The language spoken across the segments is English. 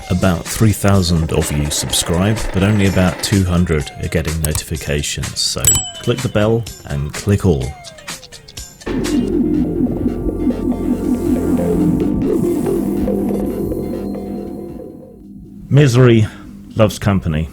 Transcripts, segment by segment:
About 3,000 of you subscribe, but only about 200 are getting notifications, so click the bell and click all. Misery loves company.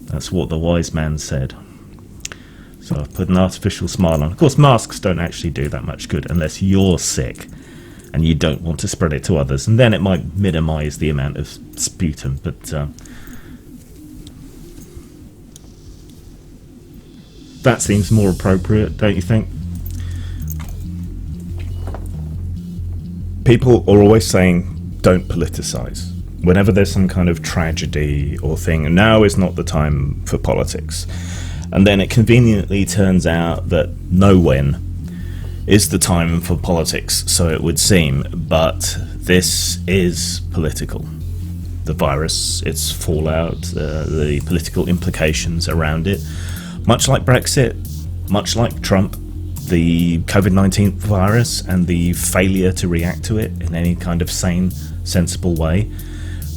That's what the wise man said. So I've put an artificial smile on. Of course, masks don't actually do that much good unless you're sick and you don't want to spread it to others, and then it might minimise the amount of sputum, but that seems more appropriate, don't you think? People are always saying, don't politicise. Whenever there's some kind of tragedy or thing, now is not the time for politics. And then it conveniently turns out that no when is the time for politics, so it would seem, but this is political. The virus, its fallout, the political implications around it, much like Brexit, much like Trump, the Covid-19 virus and the failure to react to it in any kind of sane, sensible way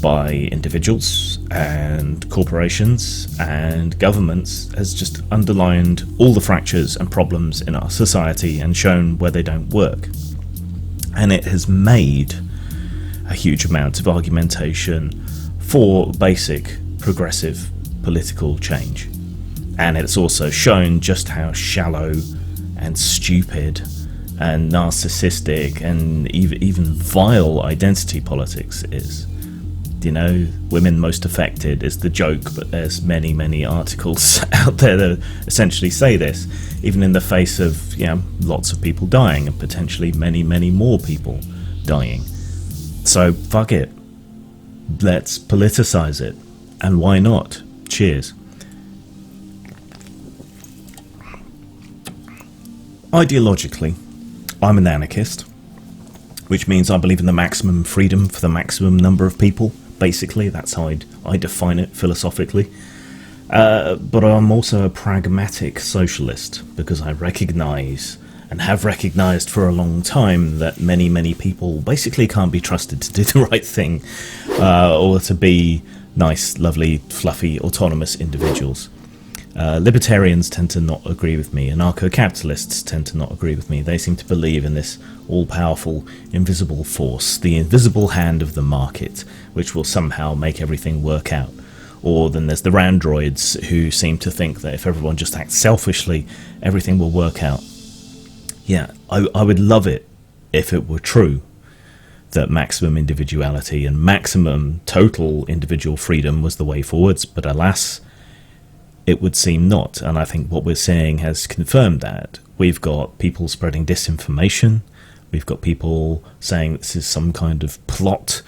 by individuals and corporations and governments has just underlined all the fractures and problems in our society and shown where they don't work. And it has made a huge amount of argumentation for basic progressive political change. And it's also shown just how shallow and stupid and narcissistic and even vile identity politics is. You know, women most affected is the joke, but there's many articles out there that essentially say this, even in the face of, you know, lots of people dying and potentially many more people dying. So fuck it, let's politicize it, and why not? Cheers. Ideologically, I'm an anarchist, which means I believe in the maximum freedom for the maximum number of people. Basically, that's how I define it philosophically. But I'm also a pragmatic socialist, because I recognise, and have recognised for a long time, that many people basically can't be trusted to do the right thing, or to be nice, lovely, fluffy, autonomous individuals. Libertarians tend to not agree with me. Anarcho-capitalists tend to not agree with me. They seem to believe in this all-powerful, invisible force, the invisible hand of the market, which will somehow make everything work out. Or then there's the Randroids, who seem to think that if everyone just acts selfishly, everything will work out. Yeah, I would love it if it were true that maximum individuality and maximum total individual freedom was the way forwards, but alas, it would seem not, and I think what we're seeing has confirmed that. We've got people spreading disinformation, we've got people saying this is some kind of plot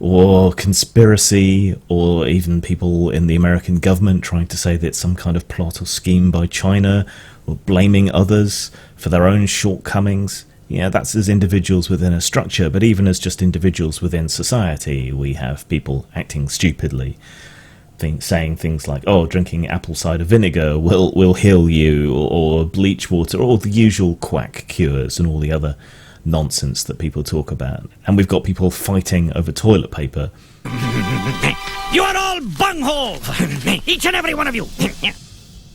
or conspiracy, or even people in the American government trying to say that it's some kind of plot or scheme by China, or blaming others for their own shortcomings. Yeah, that's as individuals within a structure, but even as just individuals within society, we have people acting stupidly. Saying things like, oh, drinking apple cider vinegar will heal you, or bleach water, or all the usual quack cures and all the other nonsense that people talk about. And we've got people fighting over toilet paper. You are all bungholes! Each and every one of you!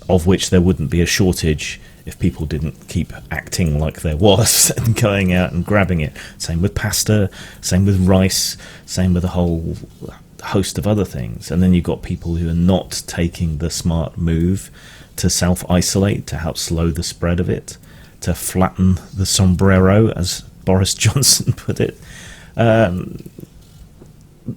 Of which there wouldn't be a shortage if people didn't keep acting like there was and going out and grabbing it. Same with pasta, same with rice, same with a whole host of other things. And then you've got people who are not taking the smart move to self-isolate, to help slow the spread of it, to flatten the sombrero, as Boris Johnson put it. And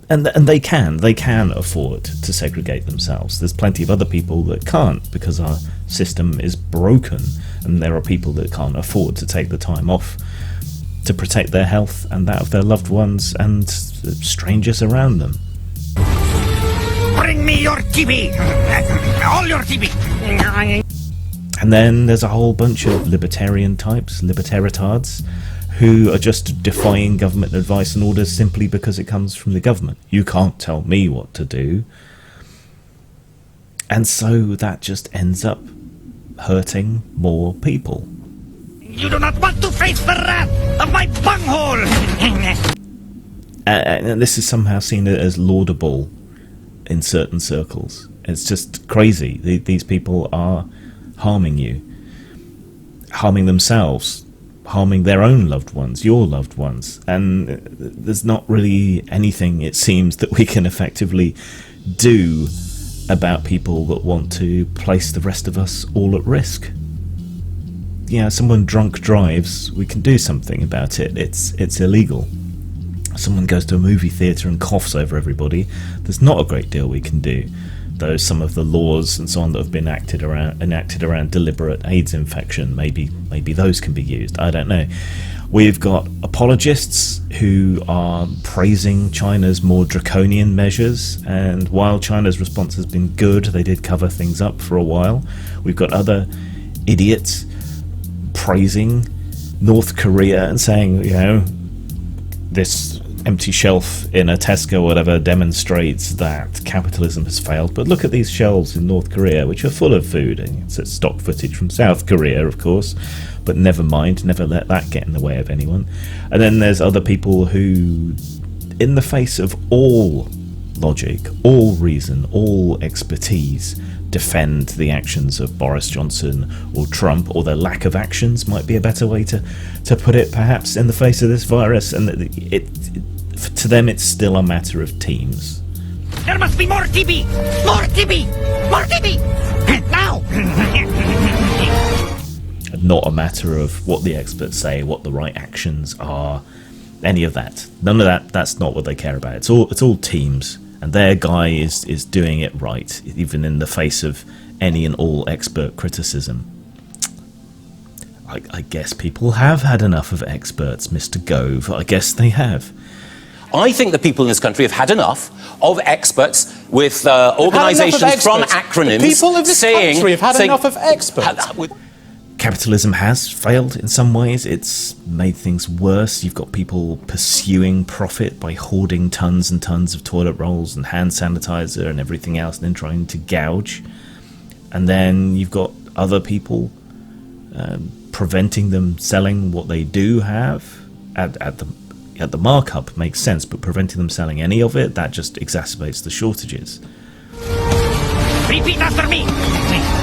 they can afford to segregate themselves. There's plenty of other people that can't, because our system is broken, and there are people that can't afford to take the time off to protect their health and that of their loved ones and strangers around them. Bring me your TV! All your TV! And then there's a whole bunch of libertarian types, libertaritards, who are just defying government advice and orders simply because it comes from the government. You can't tell me what to do. And so that just ends up hurting more people. You do not want to face the wrath of my bunghole! And this is somehow seen as laudable in certain circles. It's just crazy. These people are harming you, harming themselves, harming their own loved ones, your loved ones. And there's not really anything, it seems, that we can effectively do about people that want to place the rest of us all at risk. Yeah, someone drunk drives, we can do something about it. It's illegal. Someone goes to a movie theatre and coughs over everybody, there's not a great deal we can do. Though some of the laws and so on that have been enacted around deliberate AIDS infection, maybe those can be used. I don't know. We've got apologists who are praising China's more draconian measures, and while China's response has been good, they did cover things up for a while. We've got other idiots praising North Korea and saying, this empty shelf in a Tesco or whatever demonstrates that capitalism has failed. But look at these shelves in North Korea, which are full of food. And it's stock footage from South Korea, of course. But never mind, never let that get in the way of anyone. And then there's other people who, in the face of all logic, all reason, all expertise, defend the actions of Boris Johnson or Trump, or their lack of actions might be a better way to put it, perhaps, in the face of this virus. And to them it's still a matter of teams. There must be more TB! More TB! More TB! Now! Not a matter of what the experts say, what the right actions are, any of that. None of that. That's not what they care about. It's all teams. And their guy is doing it right, even in the face of any and all expert criticism. I guess people have had enough of experts, Mr. Gove. I guess they have. I think the people in this country have had enough of experts with organisations from acronyms. The people of this country have had enough of experts. Capitalism has failed in some ways. It's made things worse. You've got people pursuing profit by hoarding tons and tons of toilet rolls and hand sanitizer and everything else, and then trying to gouge. And then you've got other people preventing them selling what they do have at the markup. Makes sense, but preventing them selling any of it, that just exacerbates the shortages. Repeat after me.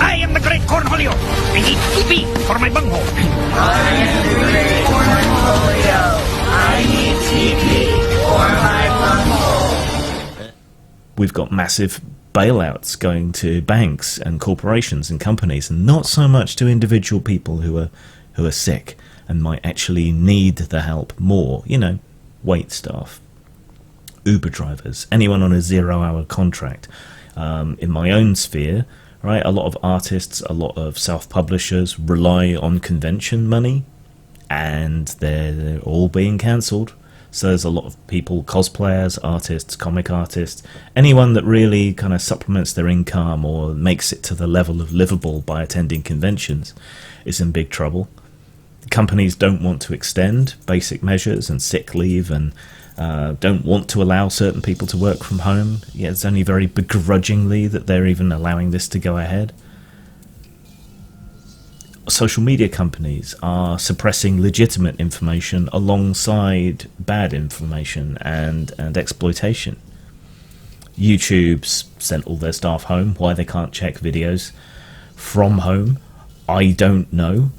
I am the Great Cornholio. I need TB for my bunghole. I am the Great Cornholio. I need TB for my bunghole. We've got massive bailouts going to banks and corporations and companies, and not so much to individual people who are sick and might actually need the help more. Wait staff, Uber drivers, anyone on a 0-hour contract. In my own sphere, right, a lot of artists, a lot of self-publishers rely on convention money, and they're all being cancelled. So there's a lot of people, cosplayers, artists, comic artists, anyone that really kind of supplements their income or makes it to the level of livable by attending conventions is in big trouble. Companies don't want to extend basic measures and sick leave, and don't want to allow certain people to work from home. Yeah, it's only very begrudgingly that they're even allowing this to go ahead. Social media companies are suppressing legitimate information alongside bad information and exploitation. YouTube's sent all their staff home. Why they can't check videos from home, I don't know.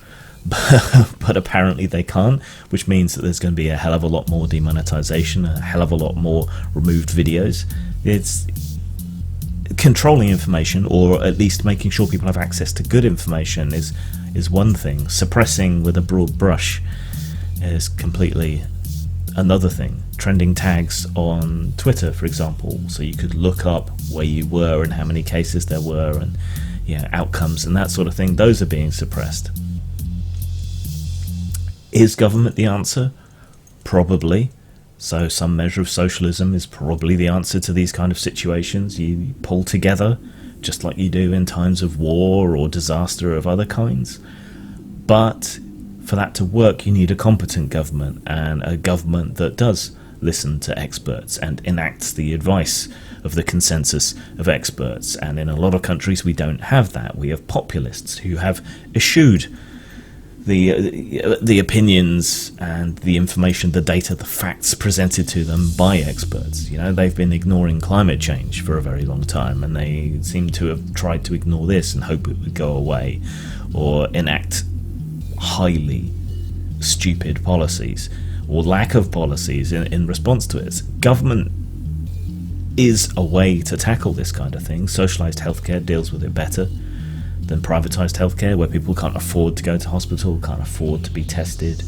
But apparently they can't, which means that there's going to be a hell of a lot more demonetization, a hell of a lot more removed videos. It's controlling information, or at least making sure people have access to good information, is one thing. Suppressing with a broad brush is completely another thing. Trending tags on Twitter, for example, so you could look up where you were and how many cases there were, and outcomes and that sort of thing. Those are being suppressed. Is government the answer? Probably. So some measure of socialism is probably the answer to these kind of situations. You pull together, just like you do in times of war or disaster of other kinds. But for that to work, you need a competent government, and a government that does listen to experts and enacts the advice of the consensus of experts. And in a lot of countries we don't have that. We have populists who have eschewed the opinions and the information, the data, the facts presented to them by experts. You know, they've been ignoring climate change for a very long time, and they seem to have tried to ignore this and hope it would go away, or enact highly stupid policies or lack of policies in response to it. Government is a way to tackle this kind of thing. Socialised healthcare deals with it better than privatised healthcare, where people can't afford to go to hospital, can't afford to be tested,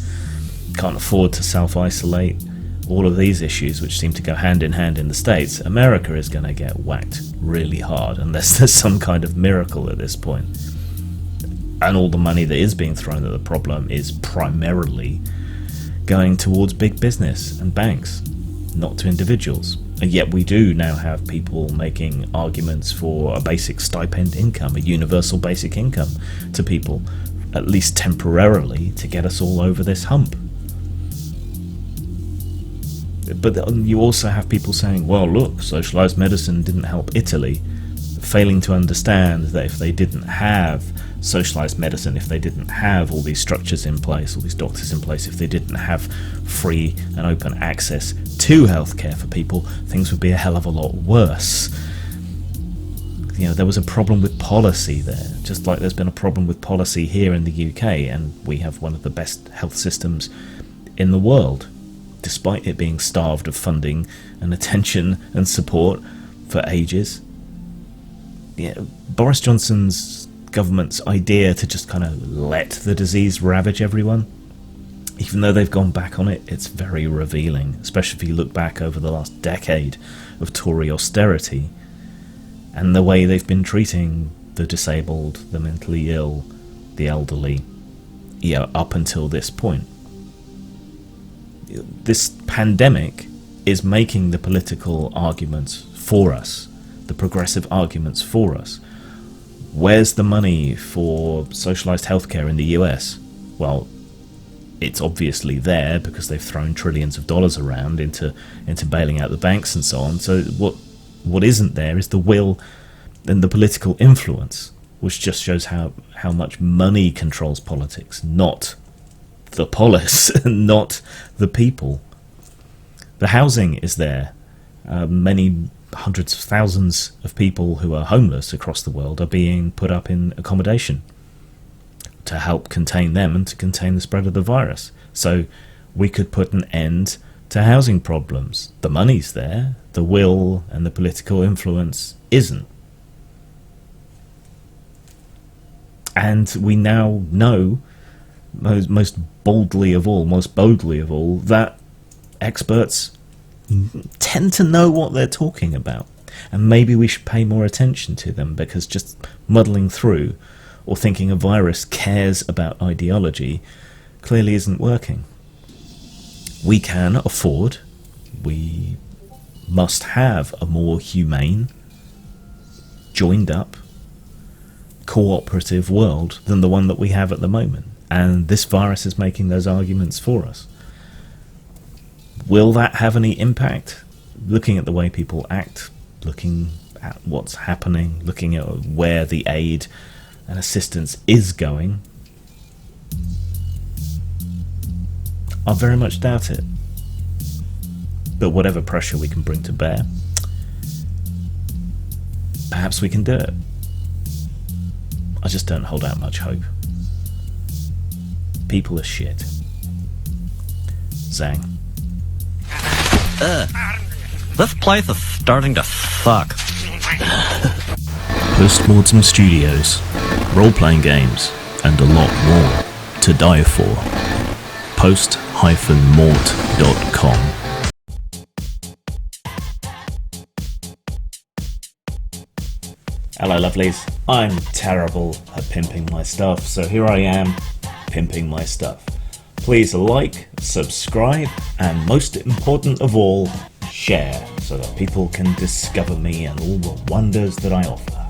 can't afford to self-isolate. All of these issues, which seem to go hand in hand in the States, America is going to get whacked really hard unless there's some kind of miracle at this point. And all the money that is being thrown at the problem is primarily going towards big business and banks, not to individuals. And yet we do now have people making arguments for a basic stipend income, a universal basic income to people, at least temporarily, to get us all over this hump. But you also have people saying, well, look, socialised medicine didn't help Italy, failing to understand that if they didn't have socialised medicine, if they didn't have all these structures in place, all these doctors in place, if they didn't have free and open access to healthcare for people, things would be a hell of a lot worse. You know, there was a problem with policy there, just like there's been a problem with policy here in the UK, and we have one of the best health systems in the world, despite it being starved of funding and attention and support for ages. Yeah, Boris Johnson's government's idea to just kind of let the disease ravage everyone, even though they've gone back on it, it's very revealing, especially if you look back over the last decade of Tory austerity and the way they've been treating the disabled, the mentally ill, the elderly, up until this point. This pandemic is making the political arguments for us, the progressive arguments for us. Where's the money for socialised healthcare in the US? Well, it's obviously there because they've thrown trillions of dollars around into bailing out the banks and so on. So what isn't there is the will and the political influence, which just shows how much money controls politics, not the polis, not the people. The housing is there. Many hundreds of thousands of people who are homeless across the world are being put up in accommodation to help contain them and to contain the spread of the virus. So we could put an end to housing problems. The money's there, the will and the political influence isn't. And we now know, most boldly of all, that experts tend to know what they're talking about, and maybe we should pay more attention to them, because just muddling through or thinking a virus cares about ideology clearly isn't working. We can afford, we must have a more humane, joined up, cooperative world than the one that we have at the moment, and this virus is making those arguments for us. Will that have any impact? Looking at the way people act, looking at what's happening, looking at where the aid and assistance is going, I very much doubt it. But whatever pressure we can bring to bear, perhaps we can do it. I just don't hold out much hope. People are shit. Zang. This place is starting to suck. Postmortem Studios, role-playing games, and a lot more to die for. Post-mort.com. Hello lovelies, I'm terrible at pimping my stuff, so here I am, pimping my stuff. Please like, subscribe, and most important of all, share, so that people can discover me and all the wonders that I offer.